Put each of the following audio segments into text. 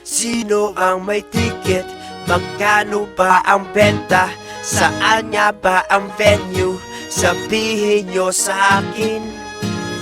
Sino ang may ticket? Magkano ba ang benta? Saan nga ba ang venue? Sabihin nyo sa akin.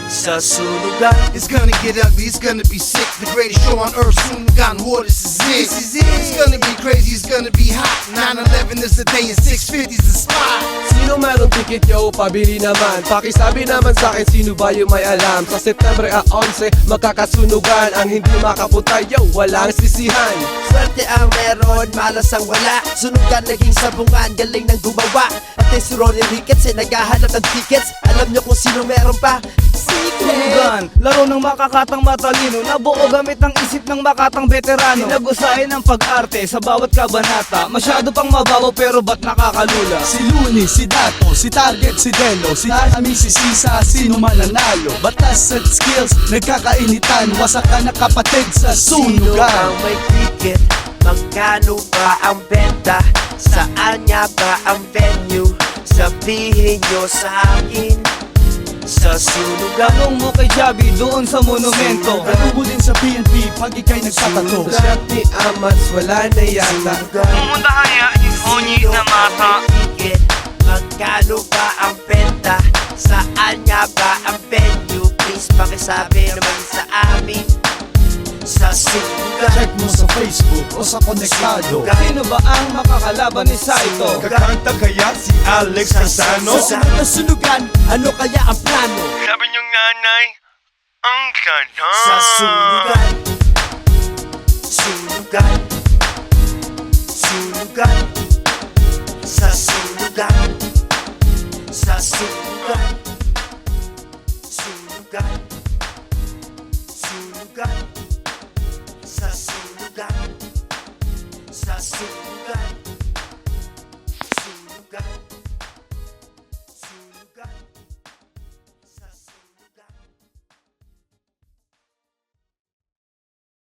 Sa sunugan, it's gonna get ugly, it's gonna be sick. The greatest show on earth, Sunugan War, this is it. It's gonna be crazy, it's gonna be hot. 9/11 is the day and 650 is the spot. Sino mayroong ticket yo? Pabili naman. Pakisabi naman sa akin, sino ba yung may alam? Sa September 11, magkakasunugan. Ang hindi makapunta yo, walang sisihan. swerte ang meron, malas ang wala. Sunugan naging sabungan, galing ng gumawa. Pati si Ronnie Ricketts ay naghahanap ng tickets. Alam nyo kung sino meron pa? Sunugan, laro ng makakatang matalino, nabuo gamit ng isip ng makatang veterano. Tinagusahin ng pag-arte sa bawat kabanata. Masyado pang mababaw pero ba't nakakalula? Si Luni, si Dato, si Target, si Delo, si Nami, si Sisa, sino man nanalo. Batas at skills, nagkakainitan, wasak ka na kapatid sa Sino sunugan. ang may ticket? Magkano ba ang benta? Saan nga ba ang venue? Sabihin nyo sa akin. Sa sunugan, Tanong mo kay Javi doon sa monumento. Natubo din sa PNP pag ika'y nagtatato. Shot ni Amats, wala na yata. Sino ang may ticket? Magkano ba ang benta? Saan nga ba ang venue? Please pakisabi naman sa amin. Sa sunugan, Check mo sa Facebook o sa Konektado. Sino ba ang makakalaban ni Saito? Kakanta kaya si Alex Casano? Susunod na sunugan, ano kaya ang plano? Sabi niyong nanay, ang ganda. Sa sunugan, sunugan, sunugan, sa sunugan, sa sunugan, sunugan.